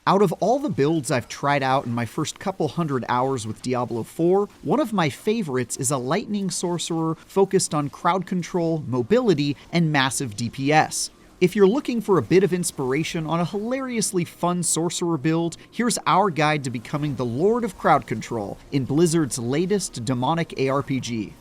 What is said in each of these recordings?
Out of all the builds I've tried out in my first couple hundred hours with Diablo 4, one of my favorites is a lightning sorcerer focused on crowd control, mobility, and massive DPS. If you're looking for a bit of inspiration on a hilariously fun sorcerer build, here's our guide to becoming the Lord of Crowd Control in Blizzard's latest demonic ARPG.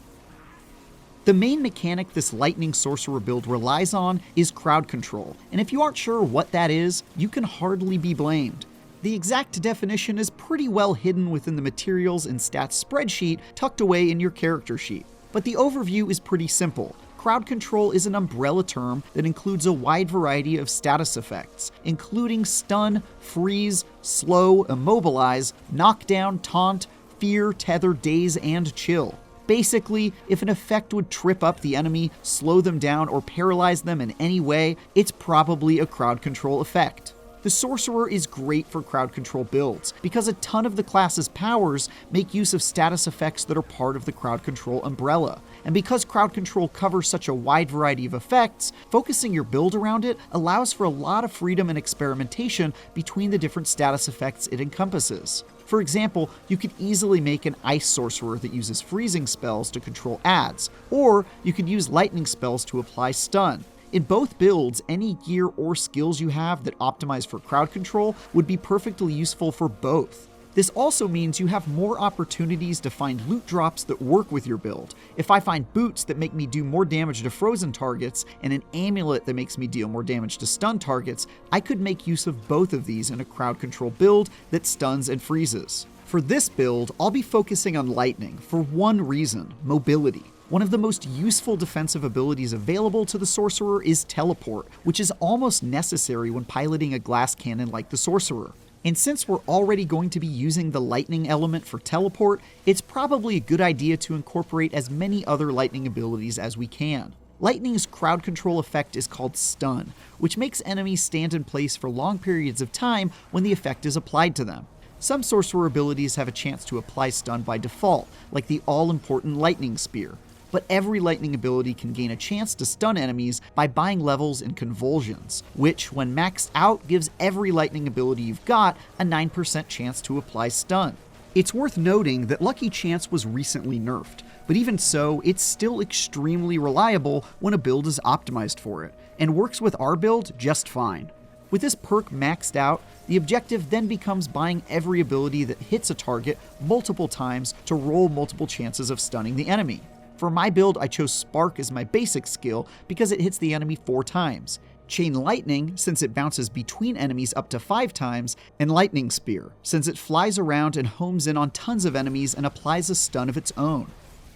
The main mechanic this lightning sorcerer build relies on is crowd control, and if you aren't sure what that is, you can hardly be blamed. The exact definition is pretty well hidden within the materials and stats spreadsheet tucked away in your character sheet, but the overview is pretty simple. Crowd control is an umbrella term that includes a wide variety of status effects, including stun, freeze, slow, immobilize, knockdown, taunt, fear, tether, daze, and chill. Basically, if an effect would trip up the enemy, slow them down, or paralyze them in any way, it's probably a crowd control effect. The Sorcerer is great for crowd control builds, because a ton of the class's powers make use of status effects that are part of the crowd control umbrella. And because crowd control covers such a wide variety of effects, focusing your build around it allows for a lot of freedom and experimentation between the different status effects it encompasses. For example, you could easily make an ice sorcerer that uses freezing spells to control adds, or you could use lightning spells to apply stun. In both builds, any gear or skills you have that optimize for crowd control would be perfectly useful for both. This also means you have more opportunities to find loot drops that work with your build. If I find boots that make me do more damage to frozen targets and an amulet that makes me deal more damage to stun targets, I could make use of both of these in a crowd control build that stuns and freezes. For this build, I'll be focusing on lightning for one reason: mobility. One of the most useful defensive abilities available to the Sorcerer is teleport, which is almost necessary when piloting a glass cannon like the Sorcerer. And since we're already going to be using the lightning element for teleport, it's probably a good idea to incorporate as many other lightning abilities as we can. Lightning's crowd control effect is called stun, which makes enemies stand in place for long periods of time when the effect is applied to them. Some sorcerer abilities have a chance to apply stun by default, like the all-important lightning spear. But every lightning ability can gain a chance to stun enemies by buying levels in convulsions, which, when maxed out, gives every lightning ability you've got a 9% chance to apply stun. It's worth noting that Lucky Chance was recently nerfed, but even so, it's still extremely reliable when a build is optimized for it, and works with our build just fine. With this perk maxed out, the objective then becomes buying every ability that hits a target multiple times to roll multiple chances of stunning the enemy. For my build, I chose Spark as my basic skill because it hits the enemy 4 times, Chain Lightning since it bounces between enemies up to 5 times, and Lightning Spear since it flies around and homes in on tons of enemies and applies a stun of its own.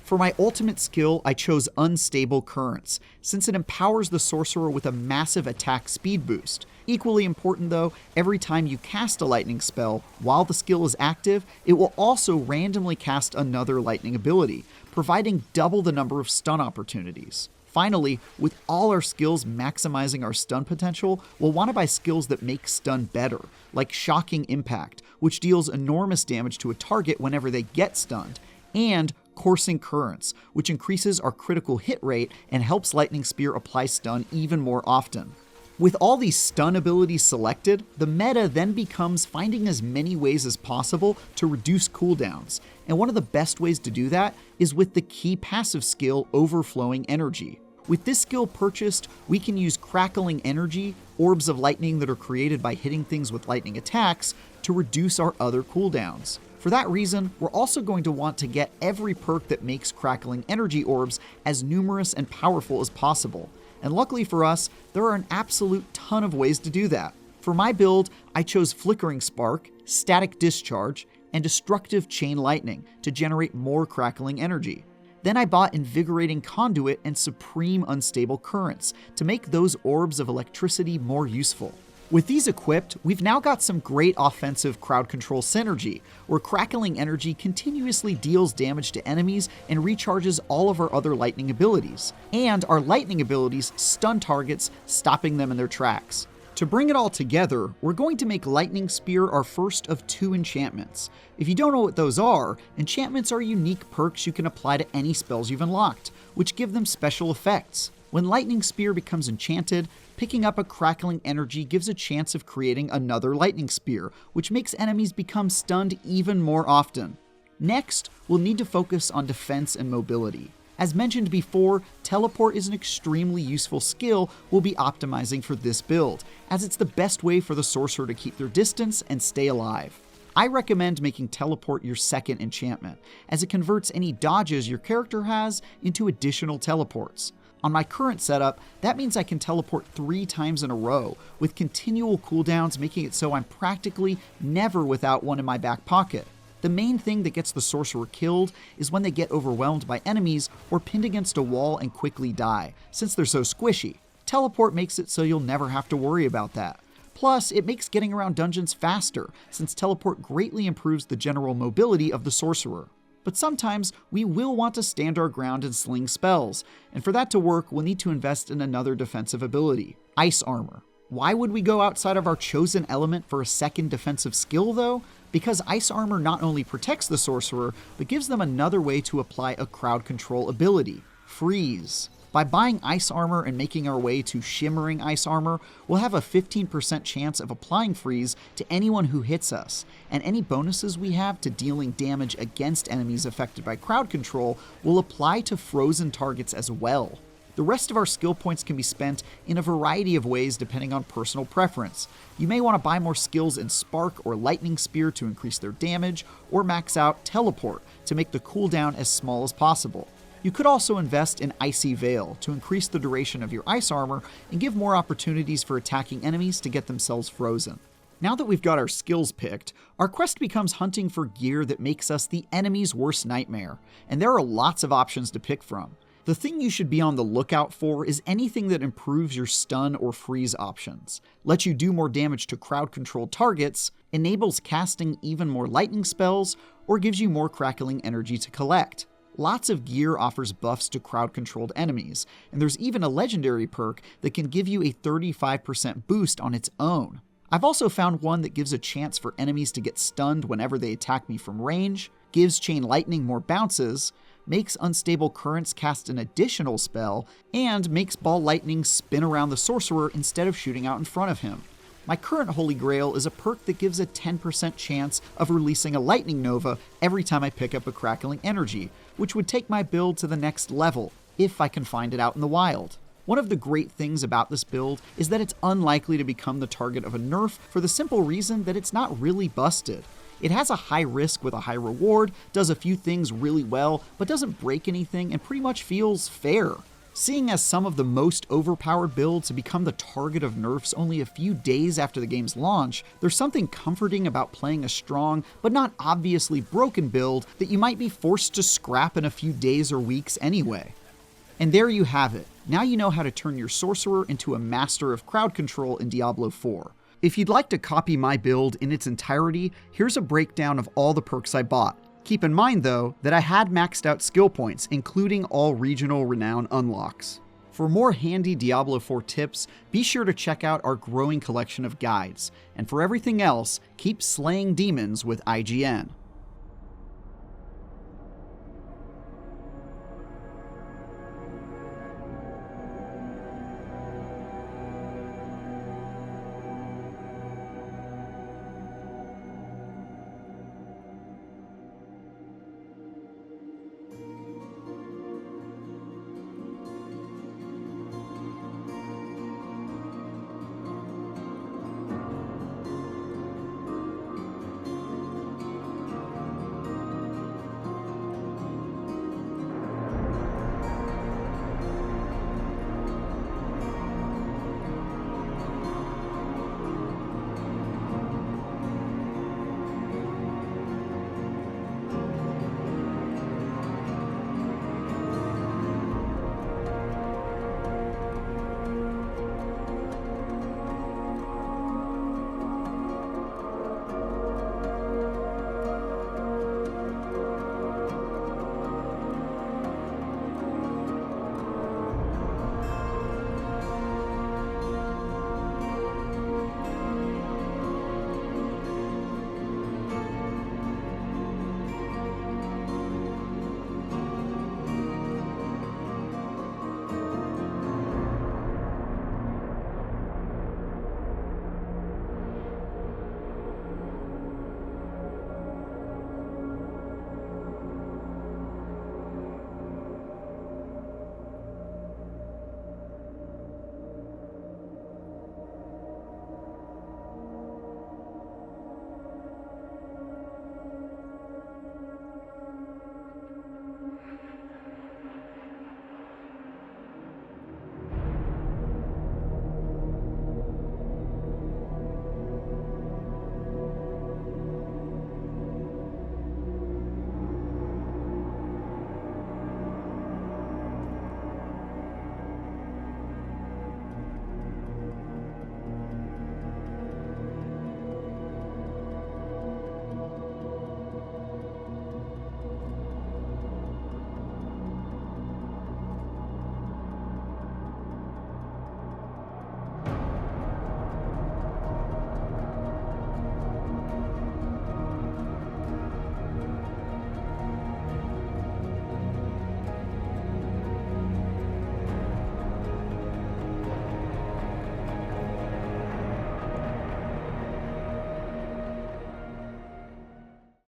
For my ultimate skill, I chose Unstable Currents, since it empowers the Sorcerer with a massive attack speed boost. Equally important though, every time you cast a lightning spell, while the skill is active, it will also randomly cast another lightning ability, providing double the number of stun opportunities. Finally, with all our skills maximizing our stun potential, we'll want to buy skills that make stun better, like Shocking Impact, which deals enormous damage to a target whenever they get stunned, and Coursing Currents, which increases our critical hit rate and helps Lightning Spear apply stun even more often. With all these stun abilities selected, the meta then becomes finding as many ways as possible to reduce cooldowns, and one of the best ways to do that is with the key passive skill Overflowing Energy. With this skill purchased, we can use Crackling Energy, orbs of lightning that are created by hitting things with lightning attacks, to reduce our other cooldowns. For that reason, we're also going to want to get every perk that makes Crackling Energy orbs as numerous and powerful as possible. And luckily for us, there are an absolute ton of ways to do that. For my build, I chose Flickering Spark, Static Discharge, and Destructive Chain Lightning to generate more Crackling Energy. Then I bought Invigorating Conduit and Supreme Unstable Currents to make those orbs of electricity more useful. With these equipped, we've now got some great offensive crowd control synergy, where Crackling Energy continuously deals damage to enemies and recharges all of our other lightning abilities. And our lightning abilities stun targets, stopping them in their tracks. To bring it all together, we're going to make Lightning Spear our first of 2 enchantments. If you don't know what those are, enchantments are unique perks you can apply to any spells you've unlocked, which give them special effects. When Lightning Spear becomes enchanted, Picking up a crackling energy gives a chance of creating another lightning spear, which makes enemies become stunned even more often. Next, we'll need to focus on defense and mobility. As mentioned before, teleport is an extremely useful skill we'll be optimizing for this build, as it's the best way for the sorcerer to keep their distance and stay alive. I recommend making teleport your second enchantment, as it converts any dodges your character has into additional teleports. On my current setup, that means I can teleport 3 times in a row, with continual cooldowns making it so I'm practically never without one in my back pocket. The main thing that gets the sorcerer killed is when they get overwhelmed by enemies or pinned against a wall and quickly die, since they're so squishy. Teleport makes it so you'll never have to worry about that. Plus, it makes getting around dungeons faster, since teleport greatly improves the general mobility of the sorcerer. But sometimes we will want to stand our ground and sling spells, and for that to work, we'll need to invest in another defensive ability, Ice Armor. Why would we go outside of our chosen element for a second defensive skill though? Because Ice Armor not only protects the sorcerer, but gives them another way to apply a crowd control ability, Freeze. By buying Ice Armor and making our way to Shimmering Ice Armor, we'll have a 15% chance of applying Freeze to anyone who hits us, and any bonuses we have to dealing damage against enemies affected by crowd control will apply to frozen targets as well. The rest of our skill points can be spent in a variety of ways depending on personal preference. You may want to buy more skills in Spark or Lightning Spear to increase their damage, or max out Teleport to make the cooldown as small as possible. You could also invest in Icy Veil to increase the duration of your ice armor and give more opportunities for attacking enemies to get themselves frozen. Now that we've got our skills picked, our quest becomes hunting for gear that makes us the enemy's worst nightmare, and there are lots of options to pick from. The thing you should be on the lookout for is anything that improves your stun or freeze options, lets you do more damage to crowd-controlled targets, enables casting even more lightning spells, or gives you more crackling energy to collect. Lots of gear offers buffs to crowd-controlled enemies, and there's even a legendary perk that can give you a 35% boost on its own. I've also found one that gives a chance for enemies to get stunned whenever they attack me from range, gives Chain Lightning more bounces, makes Unstable Currents cast an additional spell, and makes Ball Lightning spin around the sorcerer instead of shooting out in front of him. My current Holy Grail is a perk that gives a 10% chance of releasing a Lightning Nova every time I pick up a Crackling Energy, which would take my build to the next level, if I can find it out in the wild. One of the great things about this build is that it's unlikely to become the target of a nerf for the simple reason that it's not really busted. It has a high risk with a high reward, does a few things really well, but doesn't break anything and pretty much feels fair. Seeing as some of the most overpowered builds have become the target of nerfs only a few days after the game's launch, there's something comforting about playing a strong, but not obviously broken build that you might be forced to scrap in a few days or weeks anyway. And there you have it. Now you know how to turn your sorcerer into a master of crowd control in Diablo 4. If you'd like to copy my build in its entirety, here's a breakdown of all the perks I bought. Keep in mind, though, that I had maxed out skill points, including all regional renown unlocks. For more handy Diablo 4 tips, be sure to check out our growing collection of guides. And for everything else, keep slaying demons with IGN.